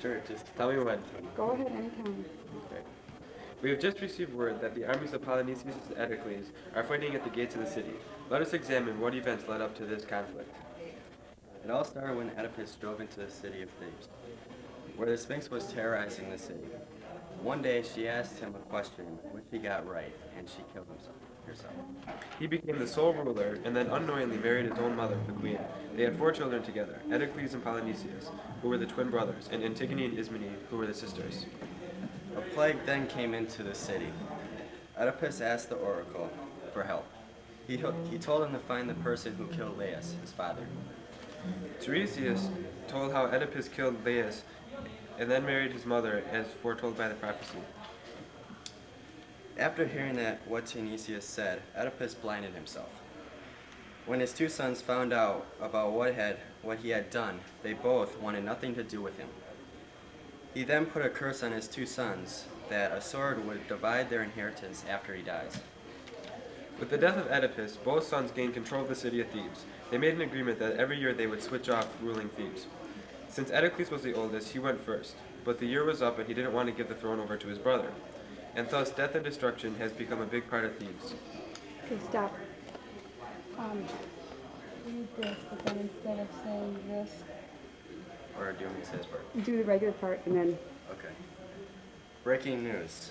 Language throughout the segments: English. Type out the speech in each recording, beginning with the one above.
Sure, just tell me when. Go ahead anytime. Okay. We have just received word that the armies of Polynesius and Edicles are fighting at the gates of the city. Let us examine what events led up to this conflict. It all started when Oedipus drove into the city of Thebes, where the Sphinx was terrorizing the city. One day she asked him a question, which he got right, and she killed herself. He became the sole ruler, and then unknowingly married his own mother, the queen. They had 4 children together, Edicles and Polynesius, who were the twin brothers, and Antigone and Ismene, who were the sisters. A plague then came into the city. Oedipus asked the oracle for help. He told him to find the person who killed Laius, his father. Tiresias told how Oedipus killed Laius and then married his mother, as foretold by the prophecy. After hearing what Tiresias said, Oedipus blinded himself. When his 2 sons found out about what he had done, they both wanted nothing to do with him. He then put a curse on his 2 sons that a sword would divide their inheritance after he dies. With the death of Oedipus, both sons gained control of the city of Thebes. They made an agreement that every year they would switch off ruling Thebes. Since Oedicles was the oldest, he went first, but the year was up and he didn't want to give the throne over to his brother. And thus death and destruction has become a big part of Thebes. Okay, stop. Read this, but then instead of saying this, Or do you want me to say this part? do the regular part and then. Okay. Breaking news.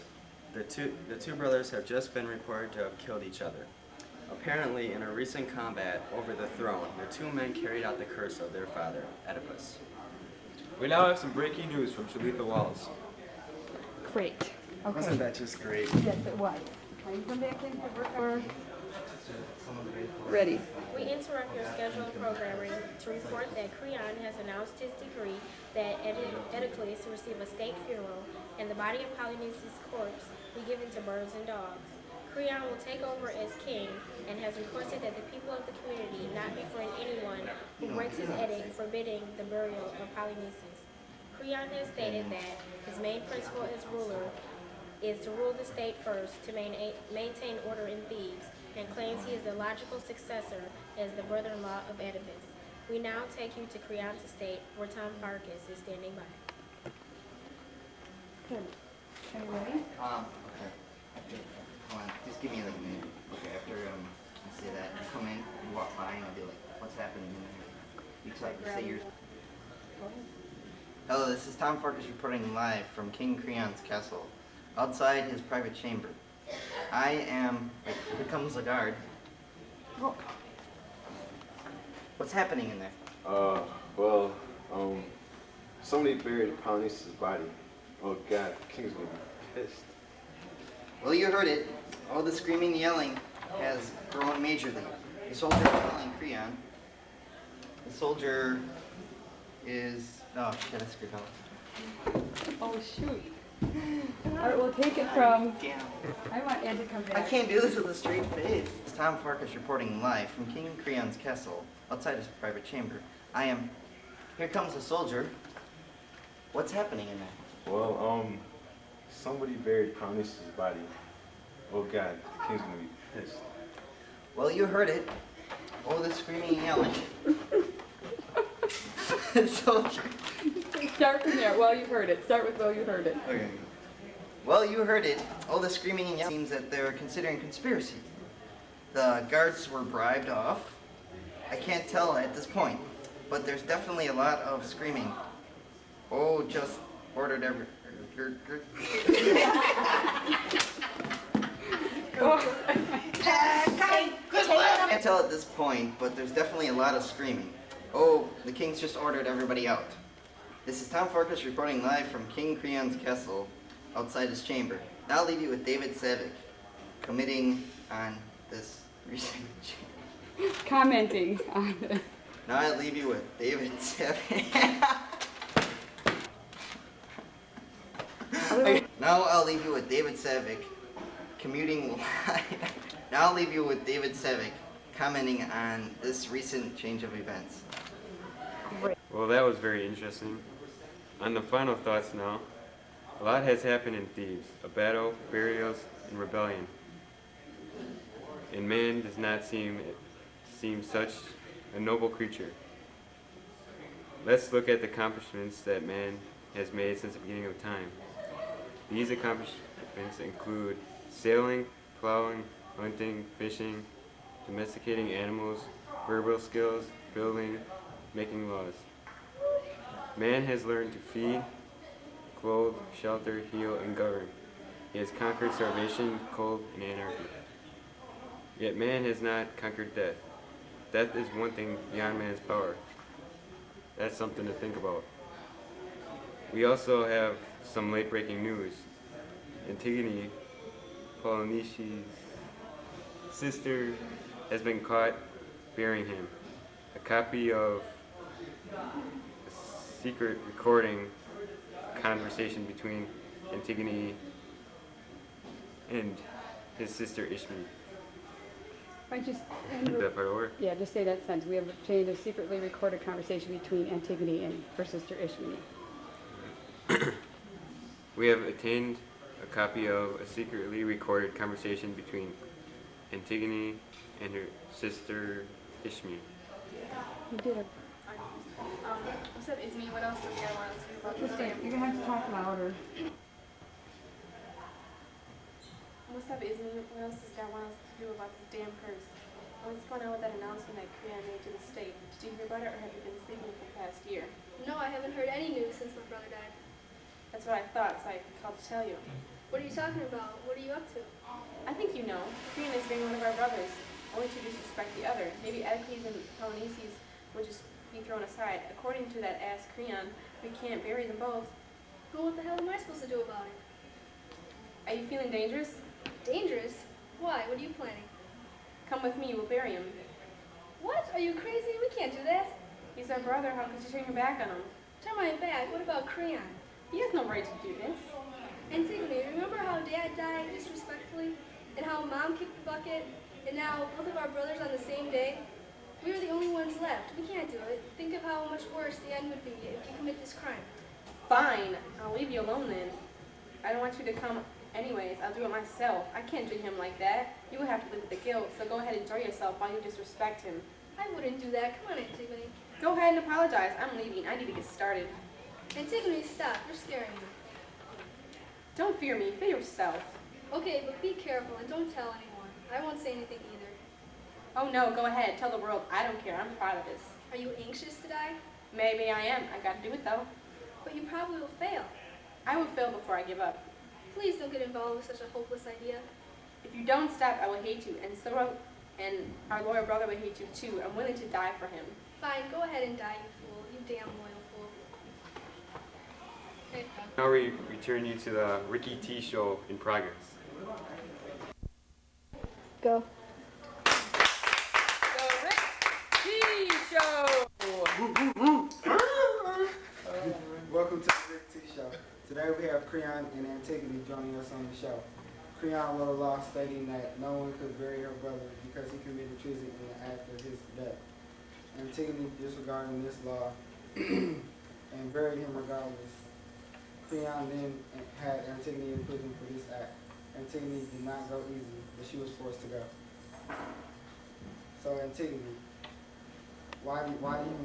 The two brothers have just been reported to have killed each other. Apparently, in a recent combat over the throne, the 2 men carried out the curse of their father, Oedipus. We now have some breaking news from Shalitha Walls. Great. Okay. Wasn't that just great? Yes, it was. Can you come back in to work on? Ready. We interrupt your scheduled programming to report that Creon has announced his decree that Edicles receive a state funeral and the body of Polynesius' corpse be given to birds and dogs. Creon will take over as king and has requested that the people of the community not befriend anyone who breaks his edict forbidding the burial of Polynesius. Creon has stated that his main principle as ruler is to rule the state first to maintain order in Thebes, and claims he is the logical successor as the brother-in-law of Oedipus. We now take you to Creon's estate, where Tom Farkas is standing by. Good. Are you ready? Okay. Come on, just give me like a minute. Okay, after I say that, you come in, you walk by, and I'll be like, what's happening in there? You say yours. Hello, this is Tom Farkas reporting live from King Creon's castle, outside his private chamber. I am, here comes the guard. Oh. What's happening in there? Well, somebody buried Polynesius' body. Oh God, the king's gonna be pissed. Well, you heard it. All the screaming and yelling has grown majorly. The soldier is calling Creon. The soldier is, oh shit, I screwed up. Oh, shoot. All right, we'll take it from. Damn. I want Ed to come back. I can't do this with a straight face. It's Tom Farkas reporting live from King Creon's castle, outside his private chamber. Here comes a soldier. What's happening in there? Well, somebody buried Polynesius' body. Oh God, the king's gonna be pissed. Well, you heard it. All the screaming and yelling. Soldier. Start from there. Well, you heard it. Start with well, you heard it. Okay. Well, you heard it. All the screaming and yelling seems that they're considering conspiracy. The guards were bribed off. I can't tell at this point, but there's definitely a lot of screaming. Oh, just ordered every. I can't tell at this point, but there's definitely a lot of screaming. Oh, the king's just ordered everybody out. This is Tom Farkas reporting live from King Creon's castle, outside his chamber. Now I'll leave you with David Savick, commenting on this recent change. Commenting on this. Now I leave you with David Savick. Now I'll leave you with David Savick, commuting live. Now I'll leave you with David Savick, commenting on this recent change of events. Well, that was very interesting. On the final thoughts now, a lot has happened in Thebes, a battle, burials, and rebellion. And man does not seem such a noble creature. Let's look at the accomplishments that man has made since the beginning of time. These accomplishments include sailing, plowing, hunting, fishing, domesticating animals, verbal skills, building, making laws. Man has learned to feed, clothe, shelter, heal, and govern. He has conquered starvation, cold, and anarchy. Yet man has not conquered death. Death is one thing beyond man's power. That's something to think about. We also have some late-breaking news. Antigone, Polynesia's sister, has been caught burying him. A copy of a secret recording conversation between Antigone and his sister Ishmi. I just, Is that part over? yeah, just say that sentence. We have obtained a secretly recorded conversation between Antigone and her sister Ishmi. We have attained a copy of a secretly recorded conversation between Antigone and her sister Ishmi. You did it. What's up, Izmi? What else does God want us to do about this Sister, damn? you're gonna have to talk louder. What's up, Izmi? What else does God want us to do about this damn curse? What's going on with that announcement that Creon made to the state? Did you hear about it, or have you been sleeping for the past year? No, I haven't heard any news since my brother died. That's what I thought, so I called to tell you. What are you talking about? What are you up to? I think you know. Creon is being one of our brothers, only to disrespect the other. Maybe Edicles and Polynesius would just be thrown aside. According to that ass Creon, we can't bury them both. Well, what the hell am I supposed to do about it? Are you feeling dangerous? Dangerous? Why? What are you planning? Come with me, we'll bury him. What? Are you crazy? We can't do that. He's our brother, how could you turn your back on him? Turn my back. What about Creon? He has no right to do this. Antigone, remember how Dad died disrespectfully? And how Mom kicked the bucket? And now both of our brothers on the same day? We are the only ones left. We can't do it. Think of how much worse the end would be if you commit this crime. Fine, I'll leave you alone then. I don't want you to come anyways. I'll do it myself. I can't treat him like that. You will have to live with the guilt, so go ahead and enjoy yourself while you disrespect him. I wouldn't do that. Come on, Antigone. Go ahead and apologize. I'm leaving. I need to get started. Antigone, stop. You're scaring me. Don't fear me. Fear yourself. Okay, but be careful and don't tell anyone. I won't say anything either. Oh no, go ahead. Tell the world. I don't care. I'm proud of this. Are you anxious to die? Maybe I am. I gotta do it though. But you probably will fail. I will fail before I give up. Please don't get involved with such a hopeless idea. If you don't stop, I will hate you, and our loyal brother will hate you too. I'm willing to die for him. Fine, go ahead and die, you fool. You damn loyal fool. Hey, Now we return you to the Ricky T show in progress. Go. Welcome to the Rick T Show. Today we have Creon and Antigone joining us on the show. Creon wrote a law stating that no one could bury her brother because he committed treason in the act of his death. Antigone disregarded this law and buried him regardless. Creon then had Antigone in prison for this act. Antigone did not go easy, but she was forced to go. So Antigone, why do you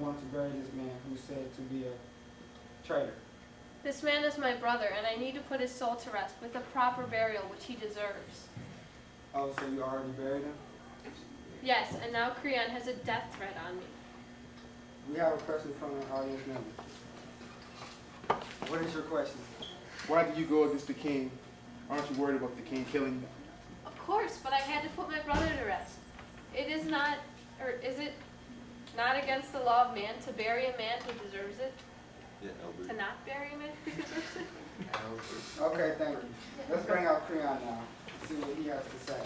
want to bury this man who's said to be a traitor? This man is my brother, and I need to put his soul to rest with a proper burial which he deserves. Oh, so you already buried him? Yes, and now Creon has a death threat on me. We have a question from an audience member. What is your question? Why did you go against the king? Aren't you worried about the king killing you? Of course, but I had to put my brother to rest. It is not, or is it not against the law of man to bury a man who deserves it? Yeah, Albert. To not bury a man who deserves it? Okay, thank you. Let's bring out Creon now. See what he has to say.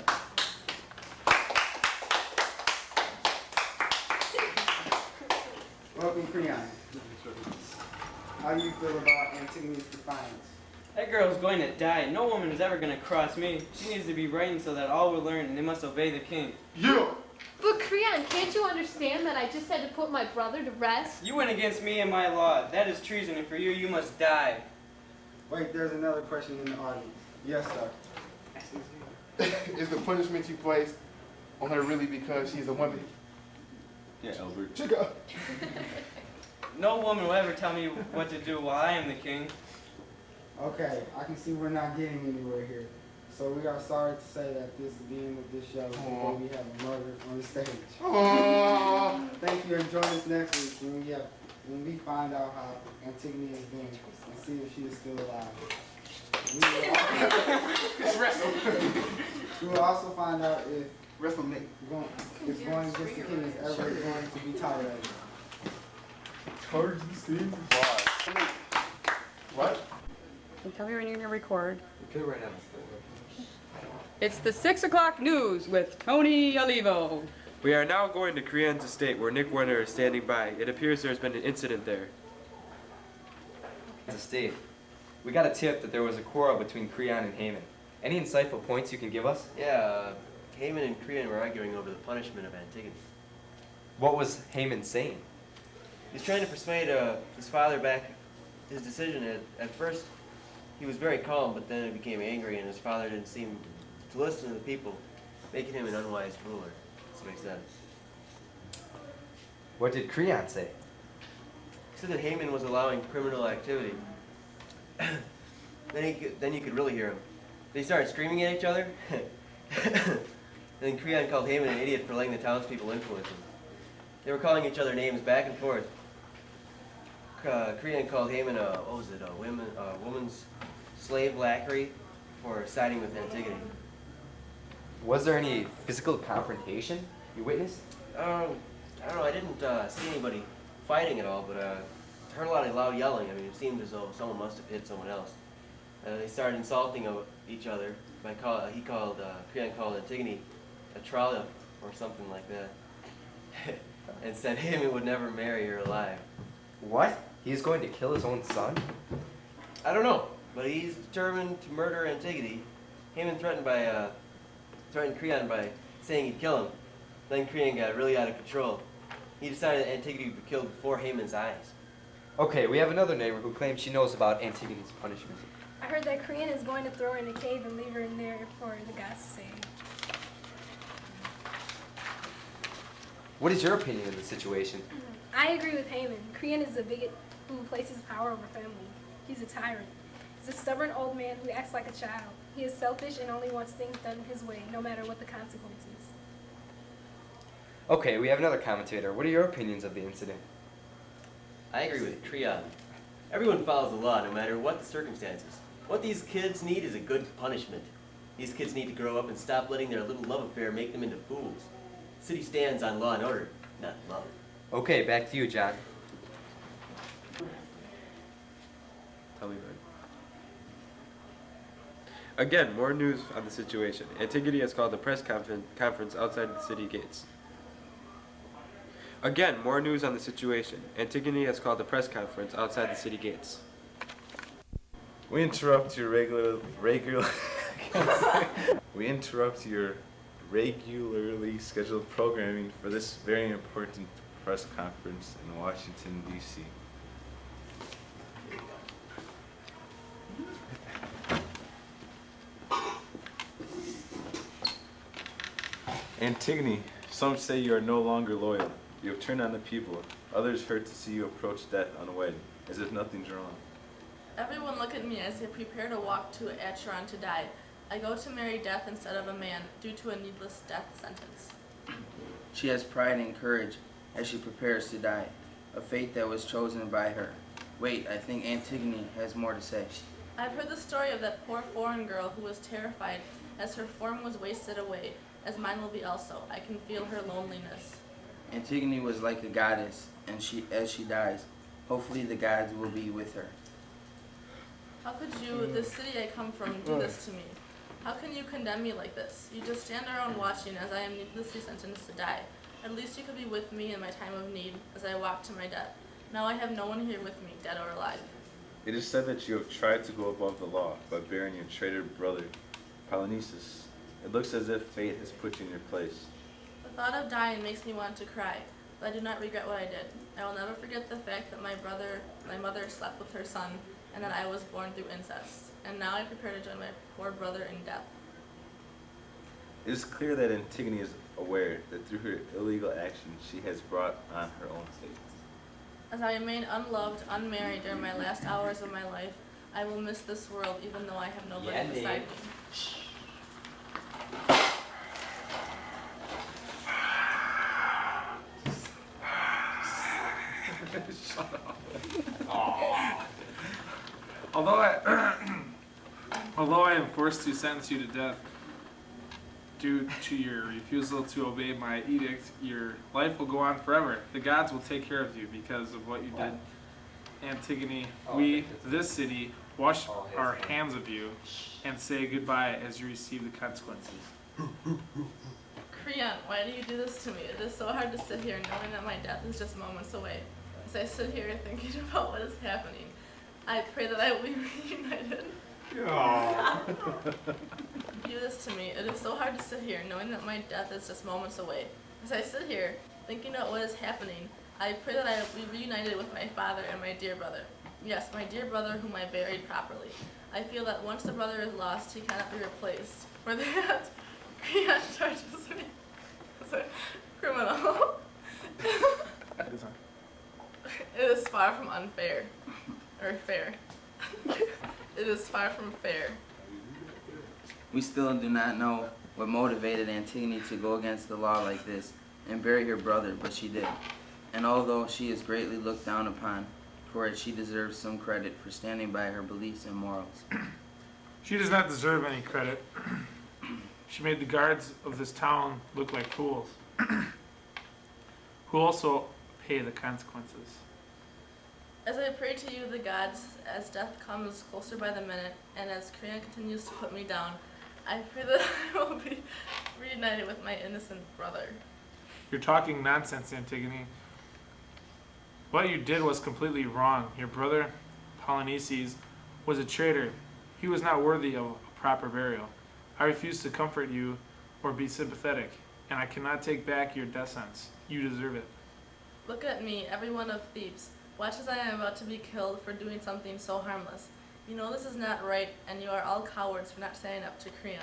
Welcome, Creon. How do you feel about Antigone's defiance? That girl's going to die. No woman is ever going to cross me. She needs to be frightened so that all will learn and they must obey the king. Yeah! But Creon, can't you understand that I just had to put my brother to rest? You went against me and my law. That is treason, and for you, you must die. Wait, there's another question in the audience. Yes, sir. Is the punishment you placed on her really because she's a woman? Yeah, Albert. Chica! No woman will ever tell me what to do while I am the king. Okay, I can see we're not getting anywhere here. So we are sorry to say that this is the end of this show before we have a murder on the stage. Thank you, and join us next week when we find out how Antigone is doing and see if she is still alive. We will also find out if going against the king is ever going to be tolerated. Charge the scene. What? And tell me when you're going to record. Okay, right now. It's the 6 o'clock news with Tony Olivo. We are now going to Creon's estate where Nick Werner is standing by. It appears there has been an incident there. Estate. We got a tip that there was a quarrel between Creon and Haman. Any insightful points you can give us? Yeah, Haman and Creon were arguing over the punishment of Antigone. What was Haman saying? He's trying to persuade his father back his decision. At first, he was very calm, but then he became angry, and his father didn't seem to listen to the people, making him an unwise ruler. This makes sense. What did Creon say? He said that Haman was allowing criminal activity. Then you could really hear him. They started screaming at each other. Then Creon called Haman an idiot for letting the townspeople influence him. They were calling each other names back and forth. Creon called Haman a woman's slave lackery for siding with Antigone. Was there any physical confrontation you witnessed? I don't know. I didn't see anybody fighting at all, but I heard a lot of loud yelling. I mean, it seemed as though someone must have hit someone else. They started insulting each other. Creon called Antigone a trollop or something like that, and said Haman would never marry her alive. What? He's going to kill his own son? I don't know, but he's determined to murder Antigone. Haman threatened Creon by saying he'd kill him. Then Creon got really out of control. He decided that Antigone would be killed before Haman's eyes. Okay, we have another neighbor who claims she knows about Antigone's punishment. I heard that Creon is going to throw her in a cave and leave her in there for the gods to save. What is your opinion of the situation? I agree with Haman. Creon is a bigot who places power over family. He's a tyrant. He's a stubborn old man who acts like a child. He is selfish and only wants things done his way, no matter what the consequences. Okay, we have another commentator. What are your opinions of the incident? I agree with Creon. Everyone follows the law, no matter what the circumstances. What these kids need is a good punishment. These kids need to grow up and stop letting their little love affair make them into fools. The city stands on law and order, not love. Okay, back to you, John. Tell me, Vern. Again, more news on the situation. Antigone has called a press conference outside the city gates. Again, more news on the situation. Antigone has called a press conference outside the city gates. We interrupt your regularly scheduled programming for this very important press conference in Washington, D.C. Antigone, some say you are no longer loyal. You have turned on the people. Others hurt to see you approach death unwed, as if nothing's wrong. Everyone look at me as I prepare to walk to Acheron to die. I go to marry death instead of a man, due to a needless death sentence. She has pride and courage as she prepares to die, a fate that was chosen by her. Wait, I think Antigone has more to say. I've heard the story of that poor foreign girl who was terrified as her form was wasted away, as mine will be also. I can feel her loneliness. Antigone was like a goddess, and as she dies, hopefully the gods will be with her. How could you, this city I come from, do this to me? How can you condemn me like this? You just stand around watching as I am needlessly sentenced to die. At least you could be with me in my time of need as I walk to my death. Now I have no one here with me, dead or alive. It is said that you have tried to go above the law by bearing your traitor brother, Polynices. It looks as if fate has put you in your place. The thought of dying makes me want to cry, but I do not regret what I did. I will never forget the fact that my mother slept with her son, and that I was born through incest. And now I prepare to join my poor brother in death. It is clear that Antigone is aware that through her illegal actions she has brought on her own fate. As I remain unloved, unmarried during my last hours of my life, I will miss this world even though I have nobody beside me. Shut up. Although I am forced to sentence you to death due to your refusal to obey my edict, your life will go on forever. The gods will take care of you because of what you did. Antigone, we, this city, wash our hands of you and say goodbye as you receive the consequences. Creon, why do you do this to me? It is so hard to sit here knowing that my death is just moments away. As I sit here thinking about what is happening, I pray that I will be reunited. You do this to me. It is so hard to sit here knowing that my death is just moments away. As I sit here thinking about what is happening, I pray that I will be reunited with my father and my dear brother. Yes, my dear brother whom I buried properly. I feel that once the brother is lost, he cannot be replaced. For that, Creon charges me as a criminal. It is far from unfair. Or fair. It is far from fair. We still do not know what motivated Antigone to go against the law like this and bury her brother, but she did. And although she is greatly looked down upon for it, she deserves some credit for standing by her beliefs and morals. She does not deserve any credit. She made the guards of this town look like fools, who also pay the consequences. As I pray to you, the gods, as death comes closer by the minute, and as Creon continues to put me down, I pray that I will be reunited with my innocent brother. You're talking nonsense, Antigone. What you did was completely wrong. Your brother, Polynices, was a traitor. He was not worthy of a proper burial. I refuse to comfort you or be sympathetic, and I cannot take back your death sentence. You deserve it. Look at me, everyone of Thebes. Watch as I am about to be killed for doing something so harmless. You know this is not right, and you are all cowards for not standing up to Creon.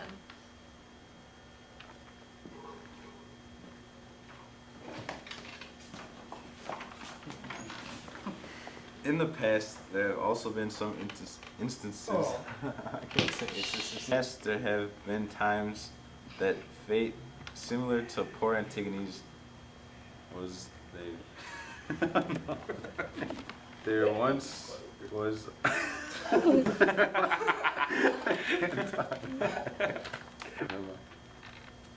In the past, there have also been some instances. I can't say instances. Yes, there have been times that fate, similar to poor Antigone's, was there once was.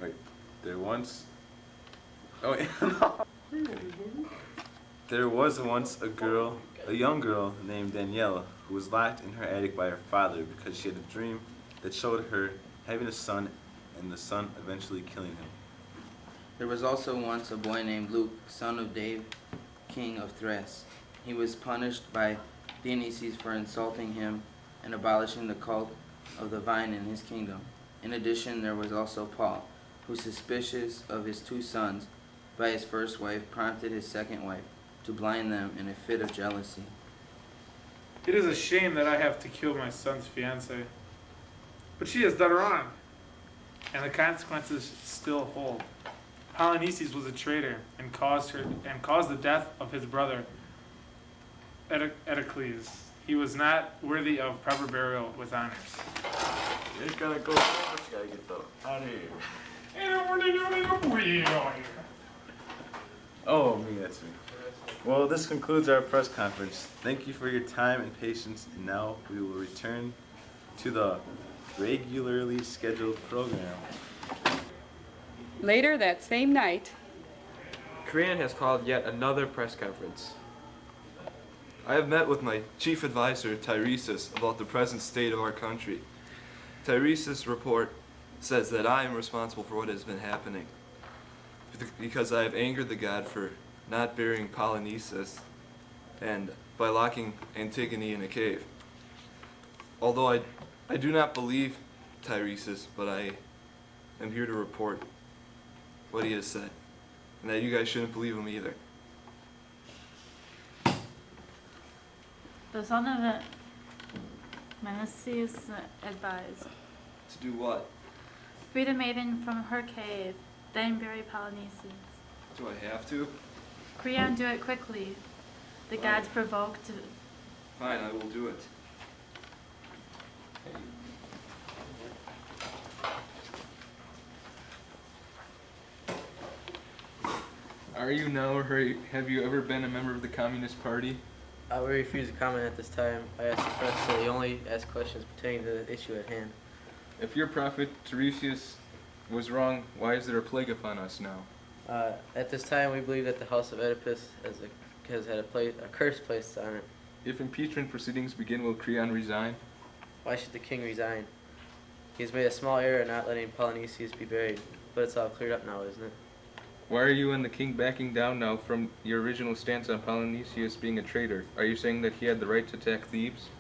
Wait, there once. Oh, yeah. There was once a young girl named Daniela, who was locked in her attic by her father because she had a dream that showed her having a son and the son eventually killing him. There was also once a boy named Luke, son of Dave, king of Thrace. He was punished by Dionysus for insulting him and abolishing the cult of the vine in his kingdom. In addition, there was also Paul, who, suspicious of his two sons by his first wife, prompted his second wife to blind them in a fit of jealousy. It is a shame that I have to kill my son's fiancée, but she has done wrong, and the consequences still hold. Polynices was a traitor and caused the death of his brother Edicles. He was not worthy of proper burial with honors. You just gotta go home, but you gotta get the out of here. Oh, me, that's me. Well, this concludes our press conference. Thank you for your time and patience, and now we will return to the regularly scheduled program. Later that same night, Creon has called yet another press conference. I have met with my chief advisor, Tiresias, about the present state of our country. Tiresias' report says that I am responsible for what has been happening because I have angered the god for not burying Polynices and by locking Antigone in a cave. Although I do not believe Tiresias, but I am here to report what he has said, and that you guys shouldn't believe him either. The son of Menelaus advised. To do what? Free the maiden from her cave, then bury Polynices. Do I have to? Creon, do it quickly. The gods provoke to... Fine, I will do it. Are you now, or have you ever been a member of the Communist Party? I will refuse to comment at this time. I ask the press to only ask questions pertaining to the issue at hand. If your prophet Tiresias was wrong, why is there a plague upon us now? At this time, we believe that the house of Oedipus has had a curse placed on it. If impeachment proceedings begin, will Creon resign? Why should the king resign? He has made a small error in not letting Polynices be buried, but it's all cleared up now, isn't it? Why are you and the king backing down now from your original stance on Polynices being a traitor? Are you saying that he had the right to attack Thebes?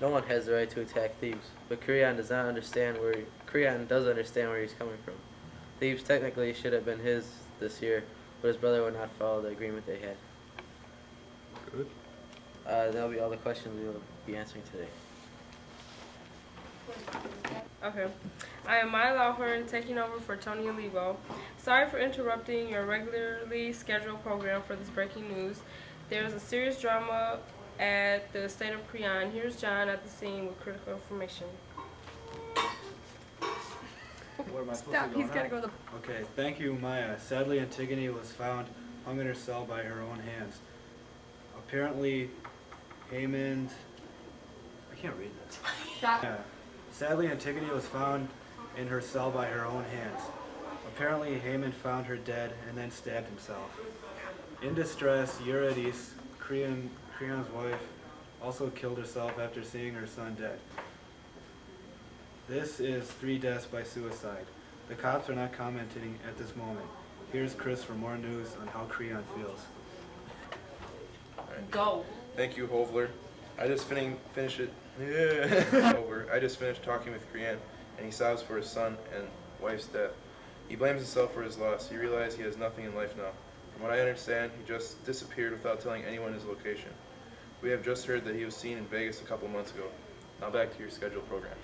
No one has the right to attack Thebes, but Creon does understand where he's coming from. Thebes technically should have been his this year, but his brother would not follow the agreement they had. Good. That'll be all the questions we will be answering today. Okay. I am Maya Lawhorn, taking over for Tony Olivo. Sorry for interrupting your regularly scheduled program for this breaking news. There is a serious drama at the state of Creon. Here's John at the scene with critical information. What am I supposed Stop, to go he's gotta go to the... Okay, thank you, Maya. Sadly, Antigone was found hung in her cell by her own hands. Apparently, Haman... I can't read that. Stop. Yeah. Sadly, Antigone was found in her cell by her own hands. Apparently, Haman found her dead and then stabbed himself. In distress, Eurydice, Creon's wife, also killed herself after seeing her son dead. This is 3 deaths by suicide. The cops are not commenting at this moment. Here's Chris for more news on how Creon feels. Go. Thank you, Hovler. I just finished it. Over. I just finished talking with Creon, and he sobs for his son and wife's death. He blames himself for his loss. He realized he has nothing in life now. From what I understand, he just disappeared without telling anyone his location. We have just heard that he was seen in Vegas a couple months ago. Now back to your scheduled program.